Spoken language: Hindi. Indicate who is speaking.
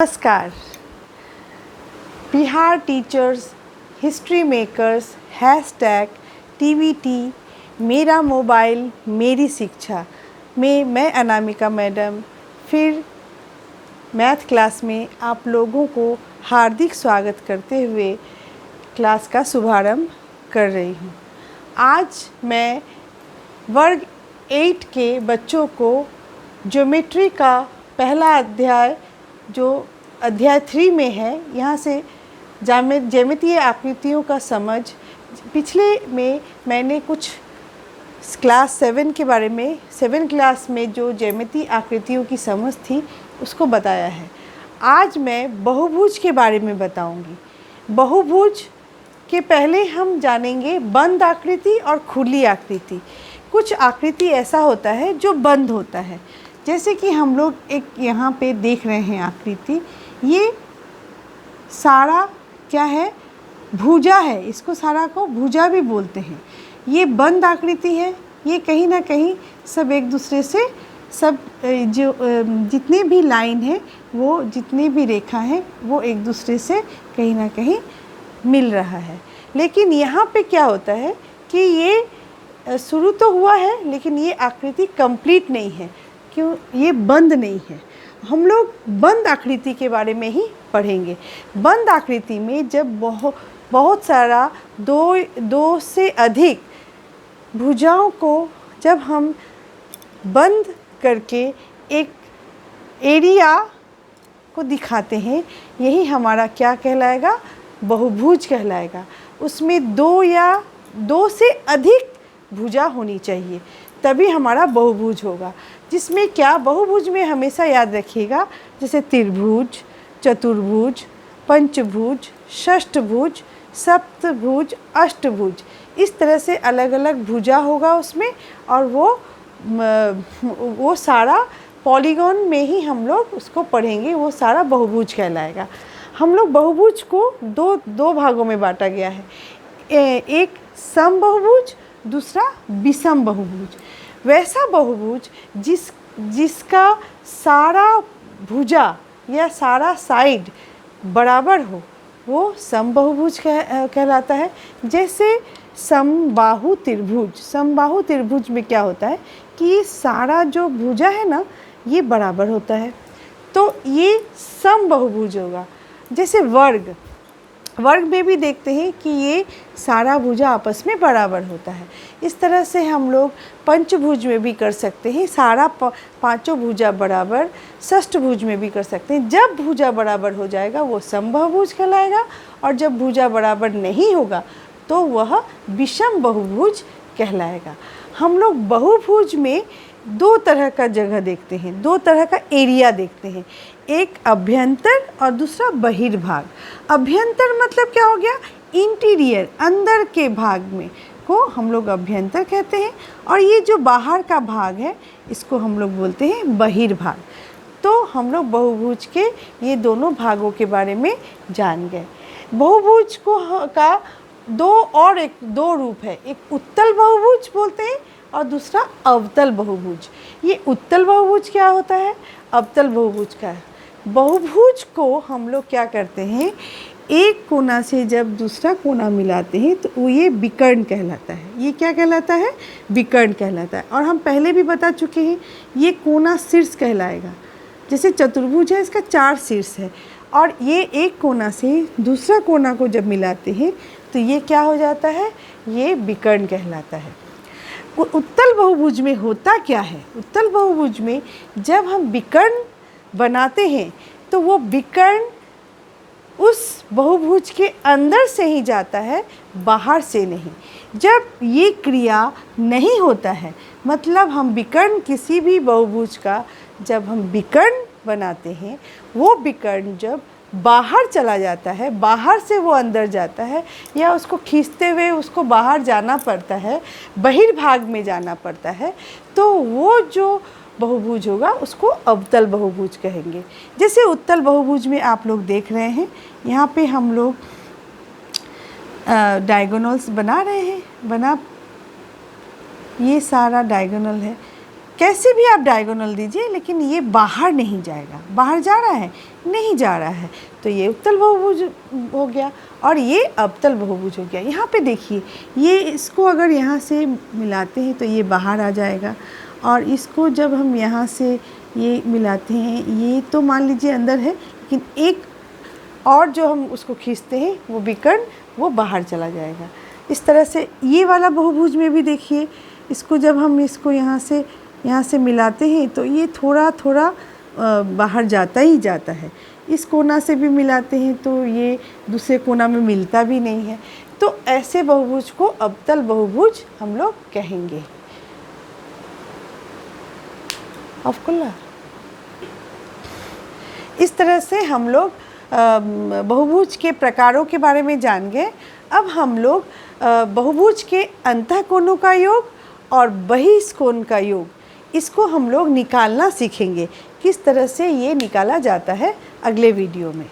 Speaker 1: नमस्कार। Bihar teachers history makers hashtag TVT मेरा मोबाइल मेरी शिक्षा में मैं अनामिका मैडम फिर मैथ क्लास में आप लोगों को हार्दिक स्वागत करते हुए क्लास का शुभारंभ कर रही हूँ। आज मैं वर्ग 8 के बच्चों को ज्योमेट्री का पहला अध्याय जो अध्याय 3 में है, यहाँ से ज्यामितीय आकृतियों का समझ, पिछले में मैंने कुछ क्लास 7 के बारे में 7 क्लास में जो ज्यामितीय आकृतियों की समझ थी उसको बताया है। आज मैं बहुभुज के बारे में बताऊंगी। बहुभुज के पहले हम जानेंगे बंद आकृति और खुली आकृति। कुछ आकृति ऐसा होता है जो बंद होता है, जैसे कि हम लोग एक यहाँ पे देख रहे हैं आकृति। ये सारा क्या है? भुजा है। इसको सारा को भुजा भी बोलते हैं। ये बंद आकृति है। ये कहीं ना कहीं सब एक दूसरे से जो जितने भी लाइन है, वो जितने भी रेखा है, वो एक दूसरे से कहीं ना कहीं मिल रहा है। लेकिन यहाँ पे क्या होता है कि ये शुरू तो हुआ है, लेकिन ये आकृति कंप्लीट नहीं है। क्यों? ये बंद नहीं है। हम लोग बंद आकृति के बारे में ही पढ़ेंगे। बंद आकृति में जब बहुत सारा दो से अधिक भुजाओं को जब हम बंद करके एक एरिया को दिखाते हैं, यही हमारा क्या कहलाएगा? बहुभुज कहलाएगा। उसमें दो से अधिक भुजा होनी चाहिए, तभी हमारा बहुभुज होगा। जिसमें क्या, बहुभुज में हमेशा याद रखिएगा, जैसे त्रिभुज, चतुर्भुज, पंचभुज, षष्ठभुज, सप्तभुज, अष्टभुज, इस तरह से अलग अलग भुजा होगा उसमें। और वो सारा पॉलीगॉन में ही हम लोग उसको पढ़ेंगे, वो सारा बहुभुज कहलाएगा। हम लोग बहुभुज को दो भागों में बांटा गया है। एक समबहुभुज, दूसरा विषम बहुभुज। वैसा बहुभुज जिसका सारा भुजा या सारा साइड बराबर हो, वो समबहुभुज कहलाता है। जैसे समबाहु त्रिभुज। समबाहु त्रिभुज में क्या होता है कि सारा जो भुजा है ना, ये बराबर होता है, तो ये समबहुभुज होगा। जैसे वर्ग में भी देखते हैं कि ये सारा भुजा आपस में बराबर होता है। इस तरह से हम लोग पंचभुज में भी कर सकते हैं, सारा पांचों भुजा बराबर। षष्ठभुज में भी कर सकते हैं। जब भुजा बराबर हो जाएगा वो समबाहुभुज कहलाएगा, और जब भुजा बराबर नहीं होगा तो वह विषम बहुभुज कहलाएगा। हम लोग बहुभुज में दो तरह का जगह देखते हैं, दो तरह का एरिया देखते हैं। एक अभ्यंतर और दूसरा बहिर्भाग। अभ्यंतर मतलब क्या हो गया? इंटीरियर, अंदर के भाग में को हम लोग अभ्यंतर कहते हैं, और ये जो बाहर का भाग है इसको हम लोग बोलते हैं बहिर्भाग। तो हम लोग बहुभुज के ये दोनों भागों के बारे में जान गए। बहुभुज का दो रूप है। एक उत्तल बहुभुज बोलते हैं और दूसरा अवतल बहुभुज। ये उत्तल बहुभुज क्या होता है? अवतल बहुभुज का है। बहुभुज को हम लोग क्या करते हैं, एक कोना से जब दूसरा कोना मिलाते हैं तो ये विकर्ण कहलाता है। ये क्या कहलाता है? विकर्ण कहलाता है। और हम पहले भी बता चुके हैं, ये कोना शीर्ष कहलाएगा। जैसे चतुर्भुज है, इसका 4 शीर्ष है, और ये एक कोना से दूसरा कोना को जब मिलाते हैं तो ये क्या हो जाता है? ये विकर्ण कहलाता है। उत्तल बहुभुज में होता क्या है? उत्तल बहुभुज में जब हम विकर्ण बनाते हैं तो वो विकर्ण उस बहुभुज के अंदर से ही जाता है, बाहर से नहीं। जब ये क्रिया नहीं होता है, मतलब हम विकर्ण किसी भी बहुभुज का जब हम विकर्ण बनाते हैं, वो विकर्ण जब बाहर चला जाता है, बाहर से वो अंदर जाता है, या उसको खींचते हुए उसको बाहर जाना पड़ता है, बहिर्भाग में जाना पड़ता है, तो वो जो बहुभुज होगा उसको अवतल बहुभुज कहेंगे। जैसे उत्तल बहुभुज में आप लोग देख रहे हैं, यहाँ पे हम लोग डायगोनल्स बना रहे हैं। ये सारा डायगोनल है। कैसे भी आप डायगोनल दीजिए, लेकिन ये बाहर नहीं जाएगा। बाहर जा रहा है? नहीं जा रहा है, तो ये उत्तल बहुभुज हो गया और ये अवतल बहुभुज हो गया। यहाँ पे देखिए, ये इसको अगर यहाँ से मिलाते हैं तो ये बाहर आ जाएगा, और इसको जब हम यहाँ से ये मिलाते हैं, ये तो मान लीजिए अंदर है, लेकिन एक और जो हम उसको खींचते हैं वो विकर्ण वो बाहर चला जाएगा। इस तरह से ये वाला बहुभुज में भी देखिए, इसको जब हम इसको यहाँ से मिलाते हैं तो ये थोड़ा थोड़ा बाहर जाता ही जाता है। इस कोना से भी मिलाते हैं तो ये दूसरे कोना में मिलता भी नहीं है। तो ऐसे बहुभुज को अवतल बहुभुज हम लोग कहेंगे। इस तरह से हम लोग बहुभुज के प्रकारों के बारे में जान गए। अब हम लोग बहुभुज के अंतःकोणों का योग और बहिष्कोण का योग, इसको हम लोग निकालना सीखेंगे। किस तरह से ये निकाला जाता है अगले वीडियो में।